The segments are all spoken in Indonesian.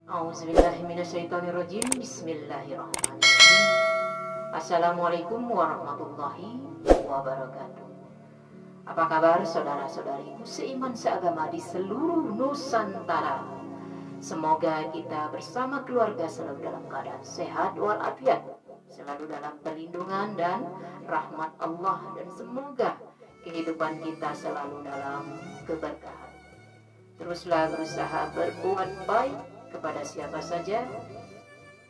Auzubillahiminasyaitonirrajim. Bismillahirrahmanirrahim. Assalamualaikum warahmatullahi wabarakatuh. Apa kabar saudara-saudariku seiman seagama di seluruh Nusantara? Semoga kita bersama keluarga selalu dalam keadaan sehat walafiat, selalu dalam perlindungan dan rahmat Allah, dan semoga kehidupan kita selalu dalam keberkahan. Teruslah berusaha berbuat baik kepada siapa saja.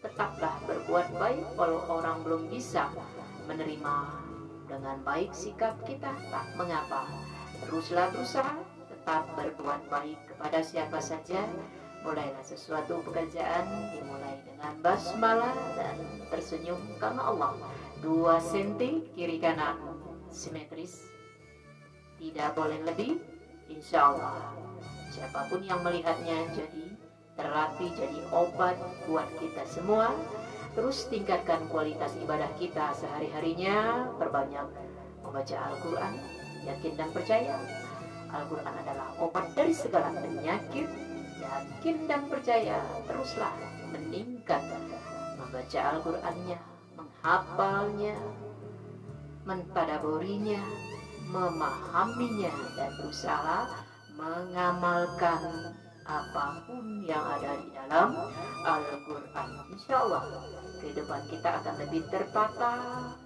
Tetaplah berbuat baik walau orang belum bisa menerima dengan baik sikap kita, tak mengapa. Teruslah berusaha tetap berbuat baik kepada siapa saja. Mulailah sesuatu pekerjaan dimulai dengan basmalah dan tersenyum karena Allah. 2 senti kiri kanan simetris, tidak boleh lebih, insya Allah. Siapapun yang melihatnya jadi terapi, jadi obat buat kita semua. Terus tingkatkan kualitas ibadah kita sehari-harinya. Perbanyak membaca Al-Quran, yakin dan percaya Al-Quran adalah obat dari segala penyakit. Yakin dan percaya, teruslah meningkat membaca Al-Qurannya, menghafalnya, mentadaburinya, memahaminya, dan berusaha mengamalkan apapun yang ada di dalam Al-Quran. Insya Allah kehidupan kita akan lebih tertata.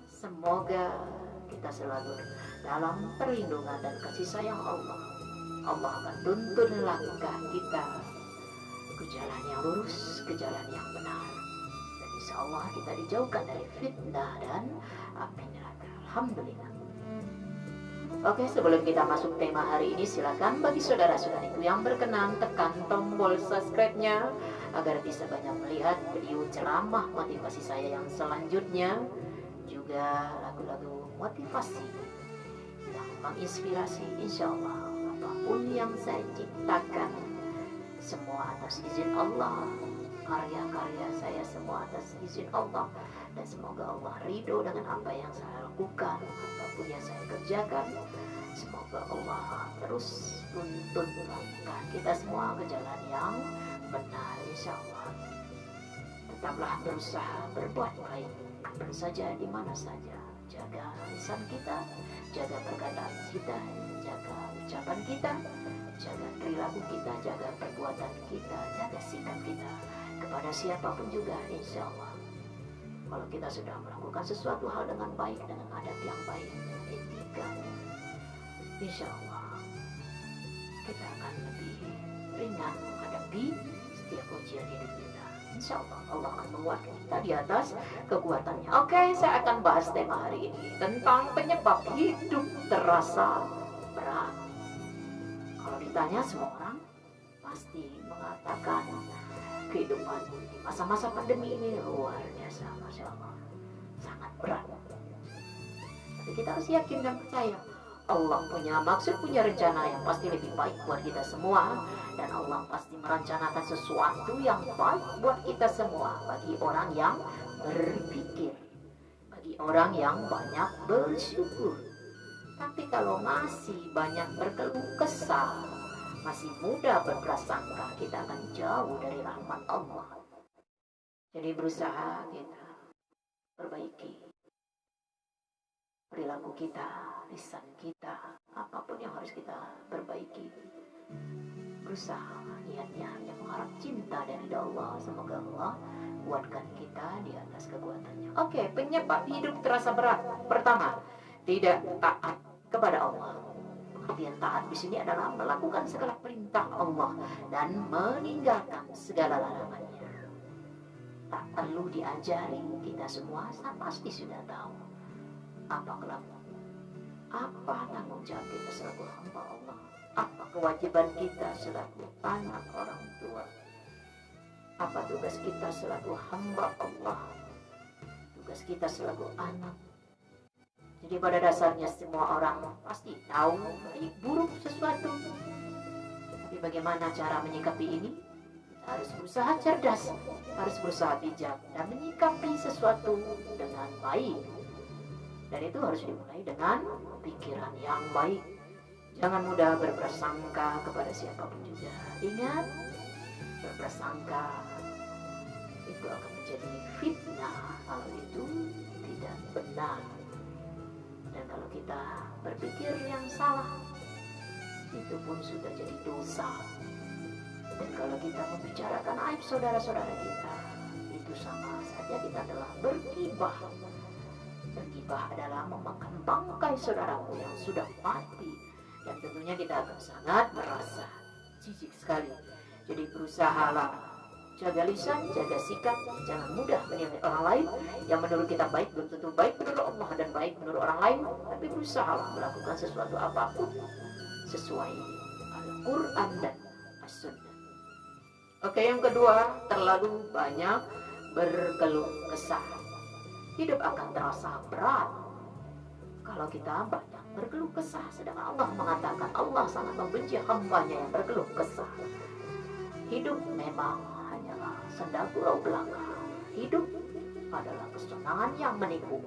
Semoga kita selalu dalam perlindungan dan kasih sayang Allah. Allah akan tuntun langkah kita ke jalan yang lurus, ke jalan yang benar, dan insya Allah kita dijauhkan dari fitnah dan api neraka. Alhamdulillah. Oke, sebelum kita masuk tema hari ini, silakan bagi saudara-saudariku yang berkenan tekan tombol subscribe-nya agar bisa banyak melihat video ceramah motivasi saya yang selanjutnya, juga lagu-lagu motivasi yang menginspirasi. Insya Allah apapun yang saya ciptakan semua atas izin Allah, karya-karya saya semua atas izin Allah, dan semoga Allah ridho dengan apa yang saya lakukan, apapun yang saya kerjakan. Semoga Allah terus tuntun langkah kita semua ke jalan yang benar, insya Allah. Tetaplah berusaha berbuat baik kapan saja, di mana saja. Jaga lisan kita, jaga perkataan kita, jaga ucapan kita, jaga perilaku kita, jaga perbuatan kita, jaga sikap kita kepada siapapun juga, insya Allah. Kalau kita sudah melakukan sesuatu hal dengan baik, dengan adab yang baik, etika, insya Allah kita akan lebih ringan menghadapi setiap ujian hidup kita. Insya Allah Allah akan menguatkan kita di atas kekuatannya. Oke, saya akan bahas tema hari ini tentang penyebab hidup terasa berat. Kalau ditanya, semua orang pasti mengatakan kehidupan di masa-masa pandemi ini luar biasa, Masya Allah, sangat berat. Tapi kita harus yakin dan percaya Allah punya maksud, punya rencana yang pasti lebih baik buat kita semua. Dan Allah pasti merencanakan sesuatu yang baik buat kita semua, bagi orang yang berpikir, bagi orang yang banyak bersyukur. Tapi kalau masih banyak berkeluh kesah, masih mudah berprasangka, kita akan jauh dari rahmat Allah. Jadi berusaha kita perbaiki perilaku kita, lisan kita, apapun yang harus kita perbaiki. Berusaha niatnya hanya mengharap cinta dari Allah. Semoga Allah kuatkan kita di atas kekuatannya. Oke, penyebab hidup terasa berat. Pertama, tidak taat kepada Allah. Pengertian taat di sini adalah melakukan segala perintah Allah dan meninggalkan segala larangannya. Tak perlu diajari, kita semua pasti sudah tahu apa kelakuan, apa tanggung jawab kita selaku hamba Allah, apa kewajiban kita selaku anak orang tua, apa tugas kita selaku hamba Allah, tugas kita selaku anak. Jadi pada dasarnya semua orang pasti tahu baik buruk sesuatu. Tapi bagaimana cara menyikapi ini? Kita harus berusaha cerdas, harus berusaha bijak, dan menyikapi sesuatu dengan baik. Dan itu harus dimulai dengan pikiran yang baik. Jangan mudah berprasangka kepada siapapun juga. Ingat, berprasangka itu akan menjadi fitnah kalau itu tidak benar. Dan kalau kita berpikir yang salah, itu pun sudah jadi dosa. Dan kalau kita membicarakan aib saudara-saudara kita, itu sama saja kita telah bergibah. Bergibah adalah memakan bangkai saudaramu yang sudah mati. Dan tentunya kita akan sangat merasa jijik sekali. Jadi berusahalah jaga lisan, jaga sikap, jangan mudah menilai orang lain. Yang menurut kita baik belum tentu baik menurut Allah dan baik menurut orang lain. Tapi berusahalah melakukan sesuatu apapun sesuai Al-Quran dan As-Sunnah. Oke, yang kedua, terlalu banyak berkeluh kesah. Hidup akan terasa berat kalau kita banyak berkeluh kesah. Sedangkan Allah mengatakan Allah sangat membenci hambanya yang berkeluh kesah. Hidup memang hanyalah senda gurau belaka. Hidup adalah kesenangan yang menipu.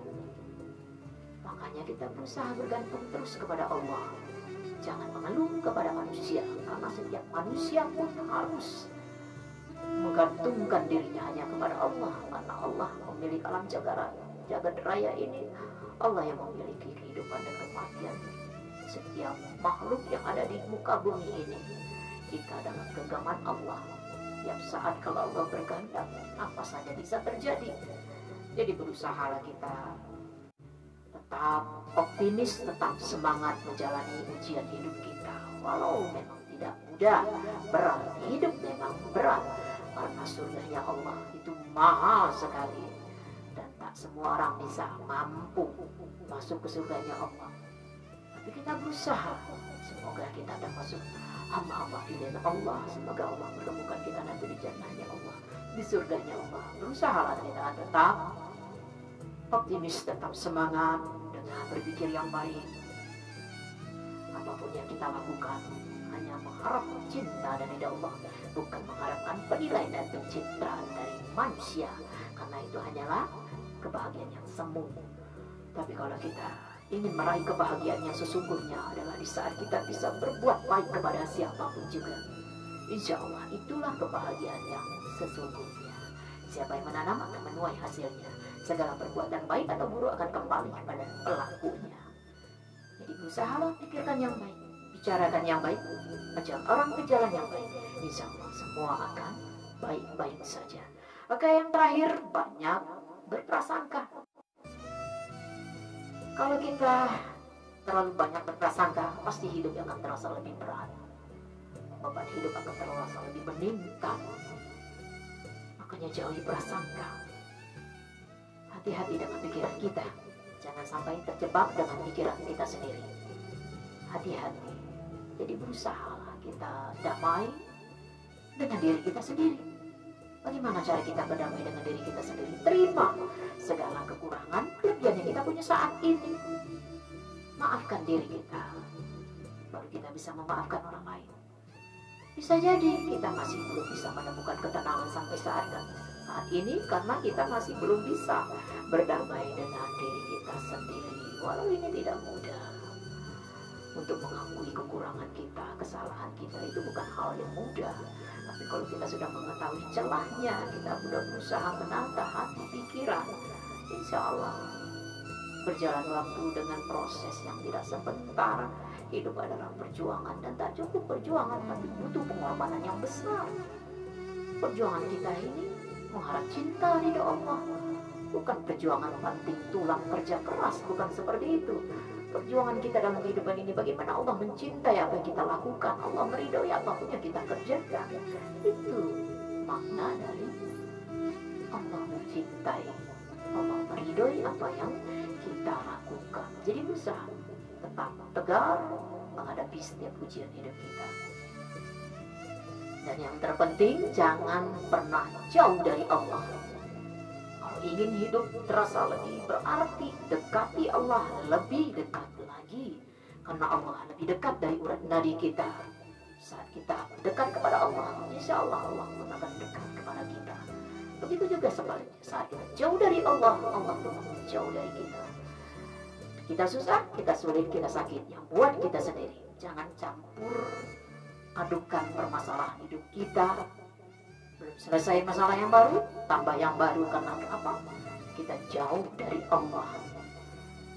Makanya kita berusaha bergantung terus kepada Allah. Jangan mengeluh kepada manusia, karena setiap manusia pun harus menggantungkan dirinya hanya kepada Allah. Karena Allah memiliki alam jagat raya ini. Allah yang memiliki kehidupan dan kematian setiap makhluk yang ada di muka bumi ini. Kita dalam genggaman Allah. Setiap saat kalau Allah berkehendak, apa saja bisa terjadi. Jadi berusahalah kita tetap optimis, tetap semangat menjalani ujian hidup kita. Walau memang tidak mudah, berat. Hidup memang berat. Karena surganya Allah itu mahal sekali. Dan tak semua orang bisa mampu masuk ke surganya Allah. Tapi kita berusaha. Semoga kita termasuk hamba-hamba pilihan Allah. Semoga Allah menemukan kita nanti di jannahnya Allah, di surganya Allah. Berusahalah kita tetap optimis, tetap semangat dengan berpikir yang baik. Apapun yang kita lakukan hanya mengharap cinta dari Allah, bukan mengharapkan penilaian dan pencitraan dari manusia, karena itu hanyalah kebahagiaan yang semu. Tapi kalau kita ingin meraih kebahagiaan yang sesungguhnya adalah di saat kita bisa berbuat baik kepada siapapun juga. Insya Allah itulah kebahagiaan yang sesungguhnya. Siapa yang menanam akan menuai hasilnya. Segala perbuatan baik atau buruk akan kembali kepada pelakunya. Jadi berusahalah pikirkan yang baik, bicarakan yang baik, ajak orang ke jalan yang baik. Insya Allah semua akan baik-baik saja. Oke, yang terakhir, banyak berprasangka. Kalau kita terlalu banyak berprasangka, pasti hidup akan terasa lebih berat. Beban hidup akan terasa lebih meningkat. Makanya jauhi prasangka. Hati-hati dengan pikiran kita. Jangan sampai terjebak dengan pikiran kita sendiri. Hati-hati. Jadi berusahalah kita damai dengan diri kita sendiri. Bagaimana cara kita berdamai dengan diri kita sendiri? Terima segala kekurangan, kelebihan yang kita punya saat ini. Maafkan diri kita. Baru kita bisa memaafkan orang lain. Bisa jadi kita masih belum bisa menemukan ketenangan sampai saat ini karena kita masih belum bisa berdamai dengan diri kita sendiri. Walau ini tidak mudah. Untuk mengakui kekurangan kita, kesalahan kita itu bukan hal yang mudah. Tapi kalau kita sudah mengetahui celahnya, kita sudah berusaha menata hati pikiran, insya Allah berjalan waktu dengan proses yang tidak sebentar. Hidup adalah perjuangan dan tak cukup perjuangan, tapi butuh pengorbanan yang besar. Perjuangan kita ini mengharap cinta ridho Allah, bukan perjuangan banting tulang kerja keras, bukan seperti itu. Perjuangan kita dalam kehidupan ini bagaimana Allah mencintai apa yang kita lakukan, Allah meridhoi apapun yang kita kerjakan. Itu makna dari Allah mencintai, Allah meridhoi apa yang kita lakukan. Jadi berusaha tetap tegar menghadapi setiap ujian hidup kita. Dan yang terpenting, jangan pernah jauh dari Allah. Kalau ingin hidup terasa lebih berarti, dekati Allah lebih dekat lagi. Karena Allah lebih dekat dari urat nadi kita. Saat kita dekat kepada Allah, insya Allah Allah pun akan dekat kepada kita. Begitu juga sebaliknya, saat kita jauh dari Allah, Allah pun jauh dari kita. Kita susah, kita sulit, kita sakit, yang buat kita sendiri. Jangan campur adukan permasalahan hidup kita Belum selesai masalah yang baru, tambah yang baru karena apa? Kita jauh dari Allah.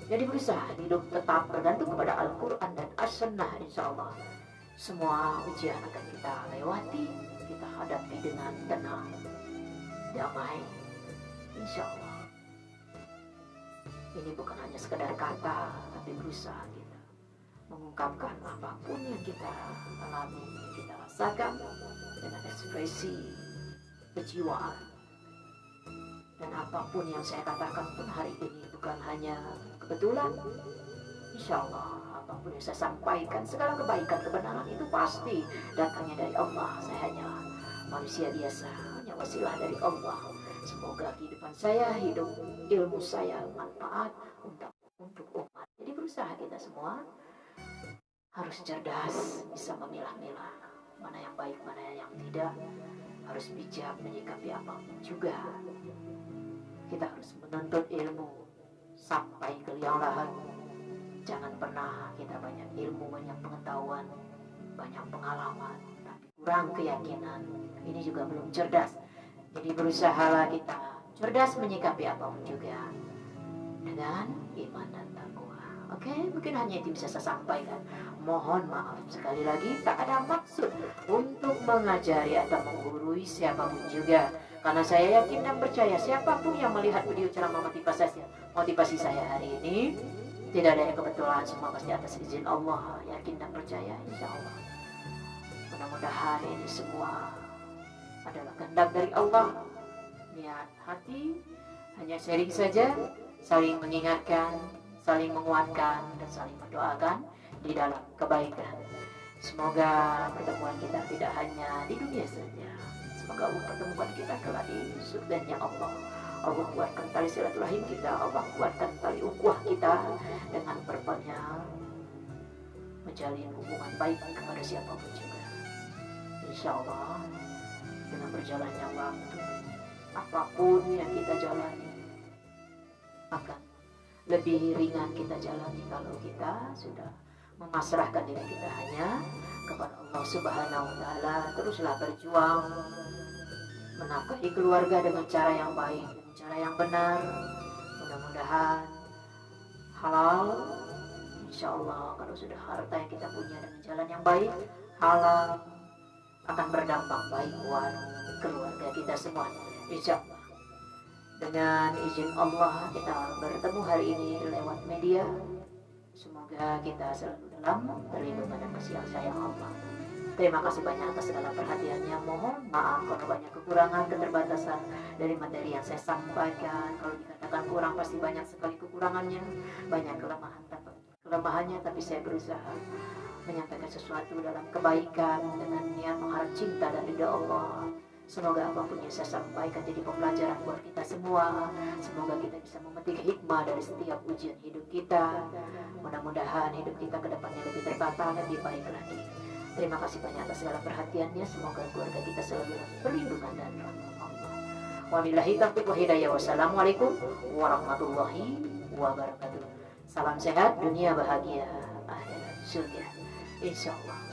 Jadi berusaha hidup tetap bergantung kepada Al-Quran dan As-Sunnah, insya Allah. Semua ujian akan kita lewati, kita hadapi dengan tenang, damai, insya Allah. Ini bukan hanya sekedar kata, tapi berusaha kita mengungkapkan apapun yang kita alami, kita rasakan dengan ekspresi kejiwaan. Dan apapun yang saya katakan pun hari ini bukan hanya kebetulan. Insya Allah apapun yang saya sampaikan, segala kebaikan, kebenaran itu pasti datangnya dari Allah. Saya hanya manusia biasa, hanya wasilah dari Allah. Semoga kehidupan saya, hidup ilmu saya manfaat untuk umat. Jadi berusaha kita semua harus cerdas, bisa memilah-milah mana yang baik, mana yang tidak. Harus bijak menyikapi apapun juga. Kita harus menuntut ilmu sampai ke liang lahat. Jangan pernah kita banyak ilmu, banyak pengetahuan, banyak pengalaman, tapi kurang keyakinan. Ini juga belum cerdas. Jadi berusahalah kita cerdas menyikapi apapun juga dengan iman dan takwa. Oke, mungkin hanya itu bisa saya sampaikan. Mohon maaf sekali lagi, tak ada maksud untuk mengajari atau menggurui siapapun juga. Karena saya yakin dan percaya siapapun yang melihat video ceramah motivasi saya hari ini, tidak ada yang kebetulan, semua pasti atas izin Allah. Yakin dan percaya, insya Allah. Mudah-mudahan ini semua adalah kehendak dari Allah. Niat hati hanya sharing saja, saling mengingatkan, saling menguatkan, dan saling mendoakan di dalam kebaikan. Semoga pertemuan kita tidak hanya di dunia saja. Semoga pertemuan kita kelak di surganya Allah. Allah kuatkan tali silaturahim kita, Allah kuatkan tali ukhuwah kita dengan berbanyak menjalin hubungan baik kepada siapapun juga. Insya Allah dengan berjalannya waktu, apapun yang kita jalani akan lebih ringan kita jalani kalau kita sudah memasrahkan diri kita hanya kepada Allah Subhanahu wa Ta'ala. Teruslah berjuang menafkahi keluarga dengan cara yang baik, dengan cara yang benar. Mudah-mudahan halal. Insya Allah kalau sudah harta yang kita punya dengan jalan yang baik, halal, akan berdampak baik buat keluarga kita semua. Insya Allah. Dengan izin Allah kita bertemu hari ini lewat media. Semoga kita selalu dalam perlindungan dan kasih sayang Allah. Terima kasih banyak atas segala perhatiannya. Mohon maaf kalau banyak kekurangan, keterbatasan dari materi yang saya sampaikan. Kalau dikatakan kurang pasti banyak sekali kekurangannya, banyak kelemahannya, tapi saya berusaha menyampaikan sesuatu dalam kebaikan dengan niat mengharap cinta dan ridha Allah. Semoga apapun yang saya sampaikan jadi pembelajaran buat kita semua. Semoga kita bisa memetik hikmah dari setiap ujian hidup kita. Mudah-mudahan hidup kita ke depannya lebih tertata, lebih baik lagi. Terima kasih banyak atas segala perhatiannya. Semoga keluarga kita selalu perlindungan dan rahmat Allah. Wabillahi taufiq wa hidayah. Wassalamualaikum warahmatullahi wabarakatuh. Salam sehat, dunia bahagia, akhirat surga. Insya Allah.